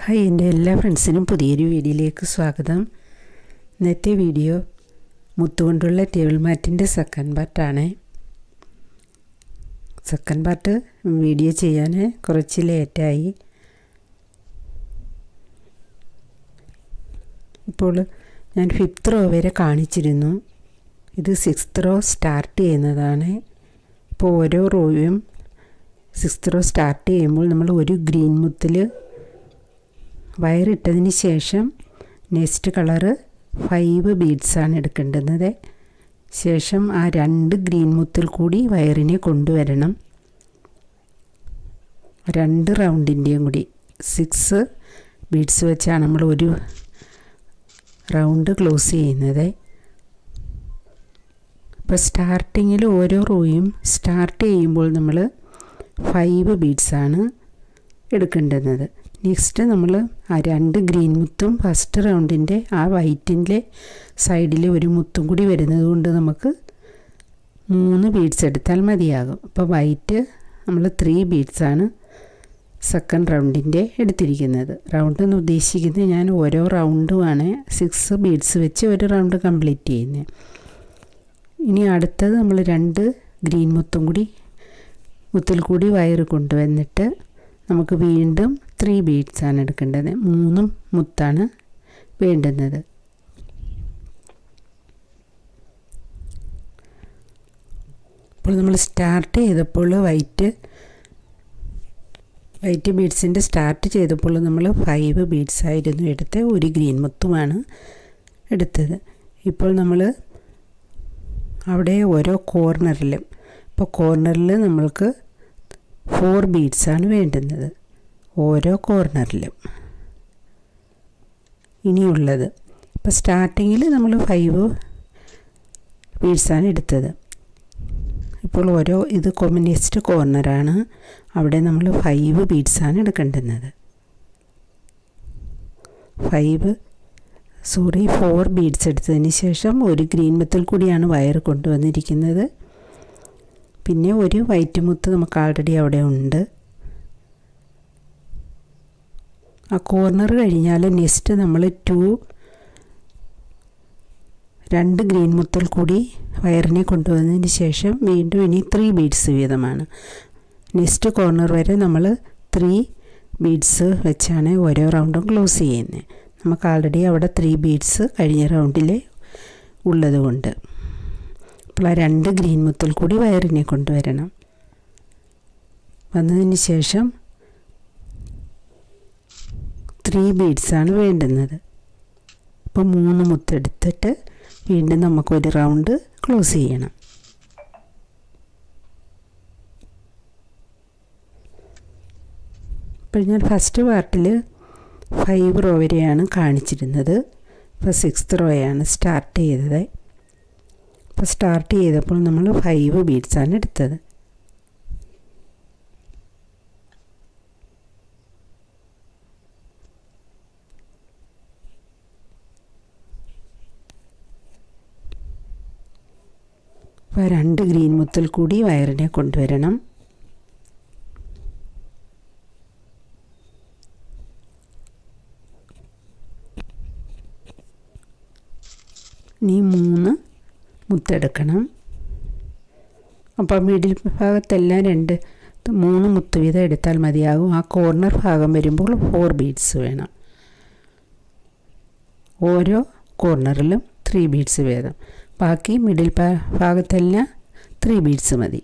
Hi, എൻ്റെ എല്ലാ ഫ്രണ്ട്സിനും പുതിയൊരു വീഡിയോയിലേക്ക് സ്വാഗതം. ഇന്നത്തെ വീഡിയോ മുത്തുകൊണ്ടുള്ള ടേബിൾ മാറ്റിൻ്റെ സെക്കൻഡ് പാർട്ടാണ്. സെക്കൻഡ് പാർട്ട് വീഡിയോ ചെയ്യാൻ കുറച്ച് ലേറ്റായി. ഇപ്പോൾ ഞാൻ 5th റോ വരെ കാണിച്ചിരുന്നു. ഇത് 6th റോ സ്റ്റാർട്ട് ചെയ്യുന്നതാണ്. ഇപ്പോൾ ഓരോ റോയും 6th റോ സ്റ്റാർട്ട് ചെയ്യുമ്പോൾ നമ്മൾ ഒരു ഗ്രീൻ മുത്തിൽ വയറിട്ടതിന് ശേഷം നെക്സ്റ്റ് കളറ് 5 ബീഡ്സാണ് എടുക്കേണ്ടുന്നത്. ശേഷം ആ 2 ഗ്രീൻ മുത്തിൽ കൂടി വയറിനെ കൊണ്ടുവരണം. 2 റൗണ്ടിൻ്റെയും കൂടി 6 ബീഡ്സ് വെച്ചാണ് നമ്മൾ ഒരു റൗണ്ട് ക്ലോസ് ചെയ്യുന്നത്. ഇപ്പോൾ സ്റ്റാർട്ടിങ്ങിൽ ഓരോ റോയും സ്റ്റാർട്ട് ചെയ്യുമ്പോൾ നമ്മൾ 5 ബീഡ്സാണ് എടുക്കേണ്ടുന്നത്. നെക്സ്റ്റ് നമ്മൾ ആ 2 ഗ്രീൻ മുത്തും ഫസ്റ്റ് റൗണ്ടിൻ്റെ ആ വൈറ്റിൻ്റെ സൈഡിൽ ഒരു മുത്തും കൂടി വരുന്നത് കൊണ്ട് നമുക്ക് 3 ബീഡ്സ് എടുത്താൽ മതിയാകും. അപ്പോൾ വൈറ്റ് നമ്മൾ 3 ബീഡ്സാണ് സെക്കൻഡ് റൗണ്ടിൻ്റെ എടുത്തിരിക്കുന്നത്. റൗണ്ട് എന്ന് ഉദ്ദേശിക്കുന്നത് ഞാൻ ഓരോ റൗണ്ടുമാണ് 6 ബീഡ്സ് വെച്ച് ഒരു റൗണ്ട് കംപ്ലീറ്റ് ചെയ്യുന്നത്. ഇനി അടുത്തത് നമ്മൾ 2 ഗ്രീൻ മുത്തിൽ കൂടി വയറ് കൊണ്ടുവന്നിട്ട് നമുക്ക് വീണ്ടും 3 ബീഡ്സാണ് എടുക്കേണ്ടത്. 3 മുത്താണ് വേണ്ടുന്നത്. അപ്പോൾ നമ്മൾ സ്റ്റാർട്ട് ചെയ്തപ്പോൾ വൈറ്റ് ബീഡ്സിൻ്റെ സ്റ്റാർട്ട് ചെയ്തപ്പോൾ നമ്മൾ 5 ബീഡ്സായിരുന്നു എടുത്ത്, ഒരു ഗ്രീൻ മുത്തുമാണ് എടുത്തത്. ഇപ്പോൾ നമ്മൾ അവിടെ ഓരോ കോർണറിലും, ഇപ്പോൾ കോർണറിൽ നമ്മൾക്ക് 4 ബീഡ്സാണ് വേണ്ടുന്നത് ഓരോ കോർണറിലും. ഇനിയുള്ളത് ഇപ്പോൾ സ്റ്റാർട്ടിങ്ങിൽ നമ്മൾ 5 ബീഡ്സാണ് എടുത്തത്. ഇപ്പോൾ ഇത് നെക്സ്റ്റ് കോർണറാണ്, അവിടെ നമ്മൾ 5 ബീഡ്സാണ് എടുക്കേണ്ടുന്നത്. 4 ബീഡ്സ് എടുത്തതിന് ശേഷം ഒരു ഗ്രീൻ മുത്തിൽ കൂടിയാണ് വയർ കൊണ്ടുവന്നിരിക്കുന്നത്. പിന്നെ ഒരു വൈറ്റ് മുത്ത് നമുക്ക് ആൾറെഡി അവിടെ ഉണ്ട്. ആ കോർണർ കഴിഞ്ഞാൽ നെക്സ്റ്റ് നമ്മൾ 2 ഗ്രീൻ മുത്തിൽ കൂടി വയറിനെ കൊണ്ടുവന്നതിന് ശേഷം വീണ്ടും ഇനി 3 ബീഡ്സ് വീതമാണ്. നെക്സ്റ്റ് കോർണർ വരെ നമ്മൾ 3 ബീഡ്സ് വെച്ചാണ് ഓരോ റൗണ്ടും ക്ലോസ് ചെയ്യുന്നത്. നമുക്ക് ആൾറെഡി അവിടെ 3 ബീഡ്സ് കഴിഞ്ഞ റൗണ്ടിൽ ഉള്ളത് കൊണ്ട് അപ്പോൾ ആ 2 ഗ്രീൻ മുത്തിൽ കൂടി വയറിനെ കൊണ്ടുവരണം. വന്നതിന് ശേഷം 3 ബീഡ്സാണ് വേണ്ടുന്നത്. അപ്പോൾ 3 മുത്തെടുത്തിട്ട് വീണ്ടും നമുക്കൊരു റൗണ്ട് ക്ലോസ് ചെയ്യണം. ഇപ്പോൾ ഞാൻ ഫസ്റ്റ് പാർട്ടിൽ 5 റോ വരെയാണ് കാണിച്ചിരുന്നത്. ഇപ്പോൾ 6th റോയാണ് സ്റ്റാർട്ട് ചെയ്തത്. അപ്പോൾ സ്റ്റാർട്ട് ചെയ്തപ്പോൾ നമ്മൾ 5 ബീഡ്സാണ് എടുത്തത്. അപ്പോൾ 2 ഗ്രീൻ മുത്തിൽ കൂടി വയറിനെ കൊണ്ടുവരണം. ഇനി 3 മുത്തെടുക്കണം. അപ്പോൾ മിഡിൽ ഭാഗത്തെല്ലാം 3 മുത്ത് വീതം എടുത്താൽ മതിയാകും. ആ കോർണർ ഭാഗം വരുമ്പോൾ 4 ബീഡ്സ് വേണം. ഓരോ കോർണറിലും 3 ബീഡ്സ് വീതം. ബാക്കി മിഡിൽ ഭാഗത്തെല്ലാം 3 ബീഡ്സ് മതി.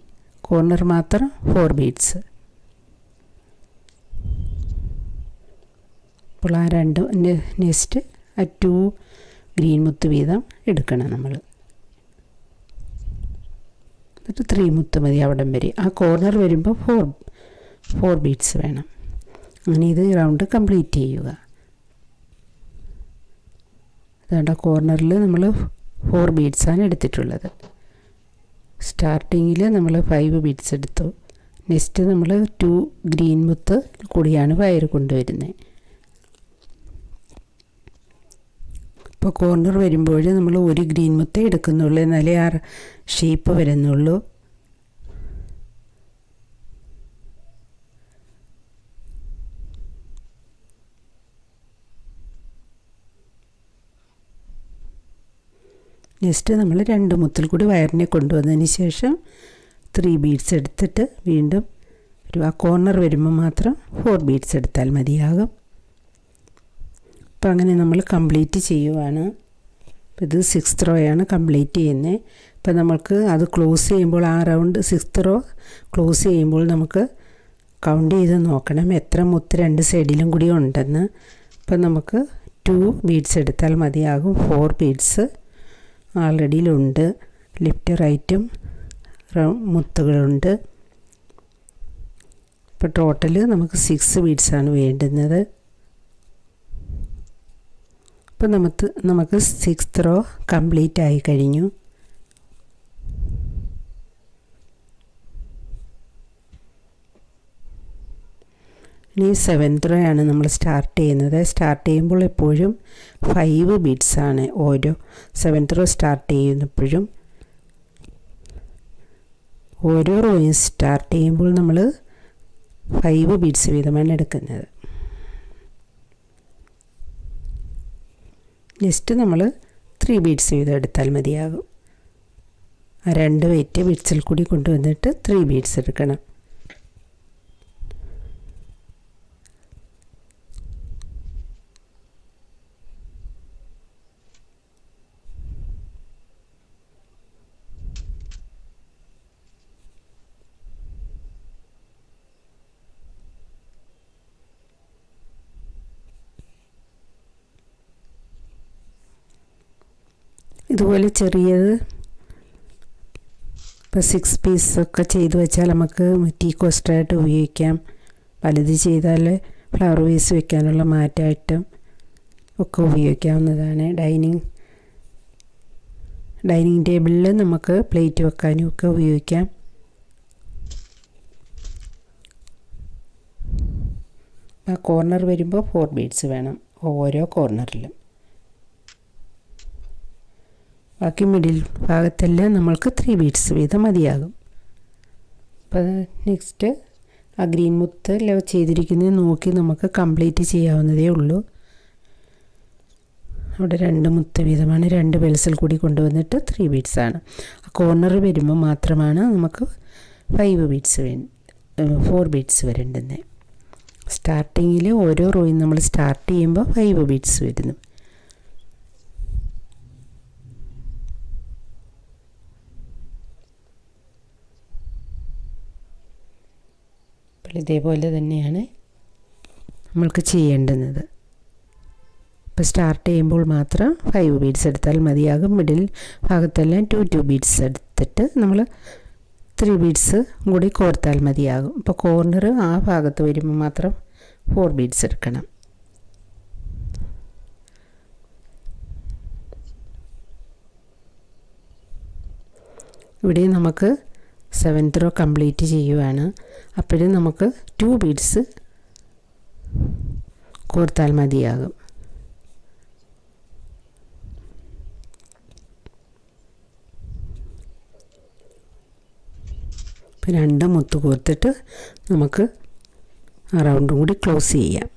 കോർണർ മാത്രം 4 ബീഡ്സ്. അപ്പോൾ ആ 2 നെക്സ്റ്റ് ആ 2 ഗ്രീൻ മുത്ത് വീതം എടുക്കണം നമ്മൾ. എന്നിട്ട് 3 മുത്ത് മതി അവിടം വരെ. ആ കോർണർ വരുമ്പോൾ 4 ബീഡ്സ് വേണം. അങ്ങനെ ഇത് റൗണ്ട് കംപ്ലീറ്റ് ചെയ്യുക. അതുകൊണ്ട് കോർണറിൽ നമ്മൾ 4 ബീഡ്സാണ് എടുത്തിട്ടുള്ളത്. സ്റ്റാർട്ടിങ്ങിൽ നമ്മൾ 5 ബീഡ്സ് എടുത്തു. നെക്സ്റ്റ് നമ്മൾ 2 ഗ്രീൻ മുത്ത് കൂടിയാണ് വയർ കൊണ്ടുവരുന്നത്. ഇപ്പോൾ കോർണർ വരുമ്പോൾ നമ്മൾ ഒരു ഗ്രീൻ മുത്തേ എടുക്കുന്നുള്ളൂ, എന്നാലേ ആ ഷേപ്പ് വരുന്നുള്ളൂ. നെക്സ്റ്റ് നമ്മൾ 2 മുത്തിൽ കൂടി വയറിനെ കൊണ്ടുവന്നതിന് ശേഷം 3 ബീഡ്സ് എടുത്തിട്ട് വീണ്ടും ആ കോർണർ വരുമ്പോൾ മാത്രം 4 ബീഡ്സ് എടുത്താൽ മതിയാകും. അപ്പോൾ അങ്ങനെ നമ്മൾ കംപ്ലീറ്റ് ചെയ്യുവാണ്. ഇത് 6th റോയാണ് കംപ്ലീറ്റ് ചെയ്യുന്നത്. ഇപ്പോൾ നമുക്ക് അത് ക്ലോസ് ചെയ്യുമ്പോൾ ആ റൗണ്ട് 6th റോ ക്ലോസ് ചെയ്യുമ്പോൾ നമുക്ക് കൗണ്ട് ചെയ്ത് നോക്കണം എത്ര മുത്ത് 2 സൈഡിലും കൂടി ഉണ്ടെന്ന്. അപ്പോൾ നമുക്ക് 2 ബീഡ്സ് എടുത്താൽ മതിയാകും. 4 ബീഡ്സ് ആൾറെഡിയിലുണ്ട്. ലെഫ്റ്റ് റൈറ്റും മുത്തുകളുണ്ട്. ഇപ്പോൾ ടോട്ടൽ നമുക്ക് 6 ബീഡ്സാണ് വേണ്ടുന്നത്. അപ്പോൾ നമുക്ക് 6th റോ കംപ്ലീറ്റ് ആയി കഴിഞ്ഞു. ഇനി 7th റോയാണ് നമ്മൾ സ്റ്റാർട്ട് ചെയ്യുന്നത്. സ്റ്റാർട്ട് ചെയ്യുമ്പോൾ എപ്പോഴും 5 ബീഡ്സാണ് ഓരോ 7th റോ സ്റ്റാർട്ട് ചെയ്യുന്നപ്പോഴും. ഓരോ റോയും സ്റ്റാർട്ട് ചെയ്യുമ്പോൾ നമ്മൾ 5 ബീഡ്സ് വീതമാണ് എടുക്കുന്നത്. നെക്സ്റ്റ് നമ്മൾ 3 ബീഡ്സ് വീതം എടുത്താൽ മതിയാകും. ആ 2 വെയിറ്റ് ബീഡ്സിൽ കൂടി കൊണ്ടുവന്നിട്ട് 3 ബീഡ്സ് എടുക്കണം. ഇതുപോലെ ചെറിയത് ഇപ്പോൾ 6 പീസൊക്കെ ചെയ്ത് വെച്ചാൽ നമുക്ക് ടീ കോസ്റ്ററായിട്ട് ഉപയോഗിക്കാം. വലുത് ചെയ്താൽ ഫ്ലവർ വേസ് വെക്കാനുള്ള മാറ്റായിട്ടും ഒക്കെ ഉപയോഗിക്കാവുന്നതാണ്. ഡൈനിങ് ടേബിളിൽ നമുക്ക് പ്ലേറ്റ് വെക്കാനും ഒക്കെ ഉപയോഗിക്കാം. ആ കോർണർ വരുമ്പോൾ 4 ബീഡ്സ് വേണം ഓരോ കോർണറിലും. ബാക്കി മിഡിൽ ഭാഗത്തെല്ലാം നമ്മൾക്ക് 3 ബീഡ്സ് വീതം മതിയാകും. അപ്പോൾ നെക്സ്റ്റ് ആ ഗ്രീൻ മുത്ത് ചെയ്തിരിക്കുന്നത് നോക്കി നമുക്ക് കംപ്ലീറ്റ് ചെയ്യാവുന്നതേ ഉള്ളൂ. അവിടെ 2 മുത്ത് വീതമാണ്. 2 പെൻസിൽ കൂടി കൊണ്ടുവന്നിട്ട് 3 ബീഡ്സാണ്. ആ കോർണർ വരുമ്പോൾ മാത്രമാണ് നമുക്ക് 4 ബീഡ്സ് വരേണ്ടുന്നത്. സ്റ്റാർട്ടിങ്ങിൽ ഓരോ റോയും നമ്മൾ സ്റ്റാർട്ട് ചെയ്യുമ്പോൾ 5 ബീഡ്സ് വരുന്നു. ഇതേപോലെ തന്നെയാണ് നമ്മൾക്ക് ചെയ്യേണ്ടുന്നത്. ഇപ്പോൾ സ്റ്റാർട്ട് ചെയ്യുമ്പോൾ മാത്രം 5 ബീഡ്സ് എടുത്താൽ മതിയാകും. മിഡിൽ ഭാഗത്തെല്ലാം 2 ബീഡ്സ് എടുത്തിട്ട് നമ്മൾ 3 ബീഡ്സ് കൂടി കോർത്താൽ മതിയാകും. ഇപ്പോൾ കോർണർ ആ ഭാഗത്ത് വരുമ്പോൾ മാത്രം 4 ബീഡ്സ് എടുക്കണം. ഇവിടെ നമുക്ക് 7th റോ കംപ്ലീറ്റ് ചെയ്യുവാണ്. അപ്പോഴും നമുക്ക് 2 ബീഡ്സ് കോർത്താൽ മതിയാകും. ഇപ്പോൾ 2 മുത്ത് കോർത്തിട്ട് നമുക്ക് ആ റൗണ്ടും കൂടി ക്ലോസ് ചെയ്യാം.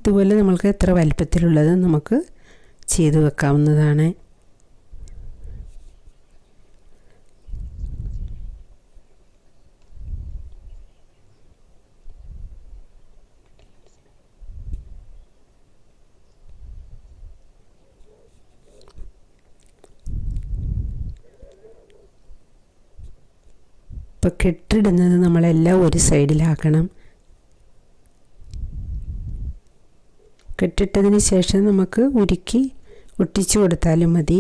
ഇതുപോലെ നമ്മൾക്ക് എത്ര വലിപ്പത്തിലുള്ളത് നമുക്ക് ചെയ്ത് വെക്കാവുന്നതാണ്. ഇപ്പോൾ കെട്ടിടുന്നത് നമ്മളെല്ലാം ഒരു സൈഡിലാക്കണം. കെട്ടിട്ടതിന് ശേഷം നമുക്ക് ഉരുക്കി ഒട്ടിച്ചു കൊടുത്താലും മതി.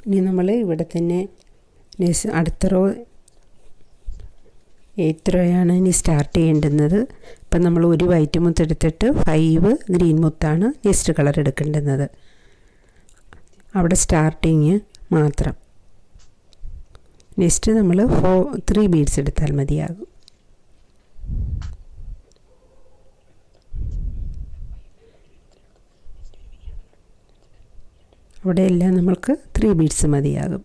ഇനി നമ്മൾ ഇവിടെ തന്നെ അടുത്ത റോ 8th റോയാണ് ഇനി സ്റ്റാർട്ട് ചെയ്യേണ്ടുന്നത്. ഇപ്പം നമ്മൾ ഒരു വൈറ്റ് മുത്ത് എടുത്തിട്ട് 5 ഗ്രീൻ മുത്താണ് നെക്സ്റ്റ് കളർ എടുക്കേണ്ടുന്നത്. അവിടെ സ്റ്റാർട്ടിങ് മാത്രം. നെക്സ്റ്റ് നമ്മൾ 3 ബീഡ്സ് എടുത്താൽ മതിയാകും. അവിടെയെല്ലാം നമ്മൾക്ക് 3 ബീഡ്സ് മതിയാകും.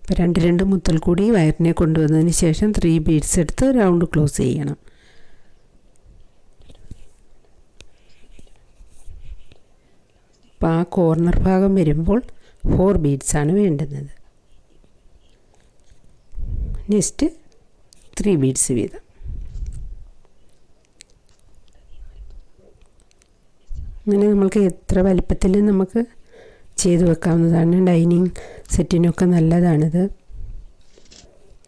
അപ്പോൾ 2 മുത്തൽ കൂടി വയറിനെ കൊണ്ടുവന്നതിന് ശേഷം 3 ബീഡ്സ് എടുത്ത് റൗണ്ട് ക്ലോസ് ചെയ്യണം. അപ്പോൾ ആ കോർണർ ഭാഗം വരുമ്പോൾ 4 ബീഡ്സാണ് വേണ്ടുന്നത്. നെക്സ്റ്റ് 3 ബീഡ്സ് വീതം. അങ്ങനെ നമ്മൾക്ക് എത്ര വലിപ്പത്തിൽ നമുക്ക് ചെയ്തു വെക്കാവുന്നതാണ്. ഡൈനിങ് സെറ്റിനൊക്കെ നല്ലതാണിത്.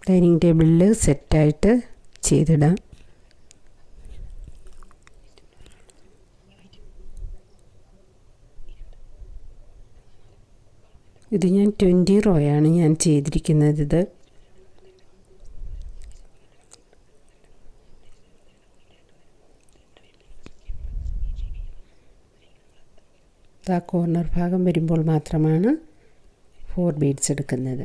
ഡൈനിങ് ടേബിളിൽ സെറ്റായിട്ട് ചെയ്തിടാം. ഇത് ഞാൻ 20 റോയാണ് ഞാൻ ചെയ്തിരിക്കുന്നത്. ഇത് ആ കോർണർ ഭാഗം വരുമ്പോൾ മാത്രമാണ് 4 ബീഡ്സ് എടുക്കുന്നത്.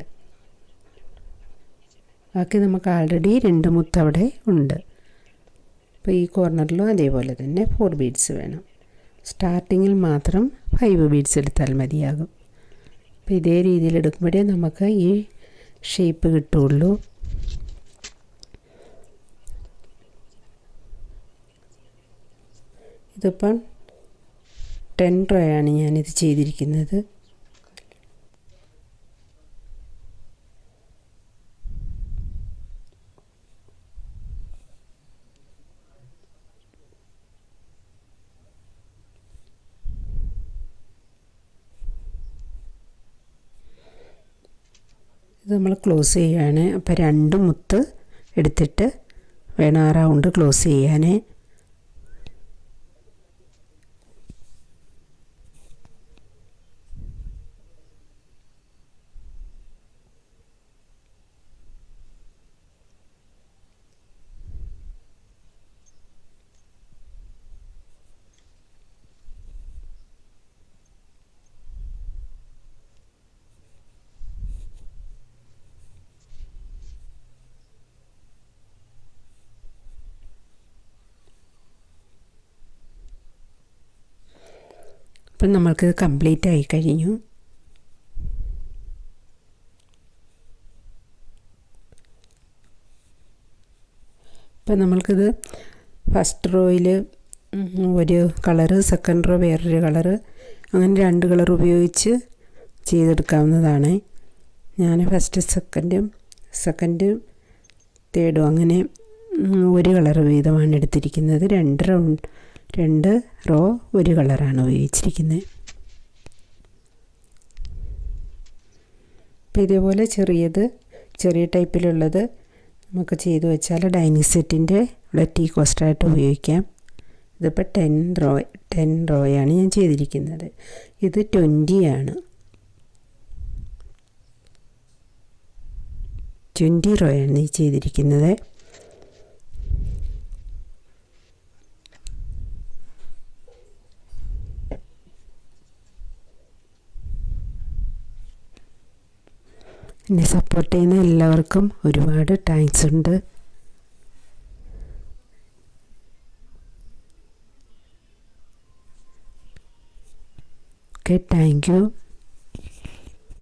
ബാക്കി നമുക്ക് ആൾറെഡി 2 മുത്ത് അവിടെ ഉണ്ട്. അപ്പോൾ ഈ കോർണറിലും അതേപോലെ തന്നെ 4 ബീഡ്സ് വേണം. സ്റ്റാർട്ടിങ്ങിൽ മാത്രം 5 ബീഡ്സ് എടുത്താൽ മതിയാകും. അപ്പോൾ ഇതേ രീതിയിൽ എടുക്കുമ്പോഴേ നമുക്ക് ഈ ഷേപ്പ് കിട്ടുള്ളൂ. ഇതിപ്പം 10 റോയാണ് ഞാനിത് ചെയ്തിരിക്കുന്നത്. ഇത് നമ്മൾ ക്ലോസ് ചെയ്യുകയാണ്. അപ്പോൾ 2 മുത്ത് എടുത്തിട്ട് വേണം ആ റൗണ്ട് ക്ലോസ് ചെയ്യാൻ. അപ്പം നമ്മൾക്കിത് കംപ്ലീറ്റ് ആയി കഴിഞ്ഞു. ഇപ്പം നമ്മൾക്കിത് ഫസ്റ്റ് റോയിൽ ഒരു കളറ്, സെക്കൻഡ് റോ വേറൊരു കളറ്, അങ്ങനെ 2 കളർ ഉപയോഗിച്ച് ചെയ്തെടുക്കാവുന്നതാണ്. ഞാൻ ഫസ്റ്റ് സെക്കൻഡും തേർഡും അങ്ങനെ 1 കളർ വീതമാണ് എടുത്തിരിക്കുന്നത്. 2 റോ 1 കളറാണ് ഉപയോഗിച്ചിരിക്കുന്നത്. അപ്പോൾ ഇതേപോലെ ചെറിയ ടൈപ്പിലുള്ളത് നമുക്ക് ചെയ്തു വെച്ചാൽ ഡൈനിങ് സെറ്റിൻ്റെ ഇവിടെ ടീ കോസ്റ്ററായിട്ട് ഉപയോഗിക്കാം. ഇതിപ്പോൾ 10 റോയാണ് ഞാൻ ചെയ്തിരിക്കുന്നത്. ഇത് 20 ആണ്. 20 റോയാണ് ഈ ചെയ്തിരിക്കുന്നത്. എന്നെ സപ്പോർട്ട് ചെയ്യുന്ന എല്ലാവർക്കും ഒരുപാട് താങ്ക്സ് ഉണ്ട്. Okay, thank you.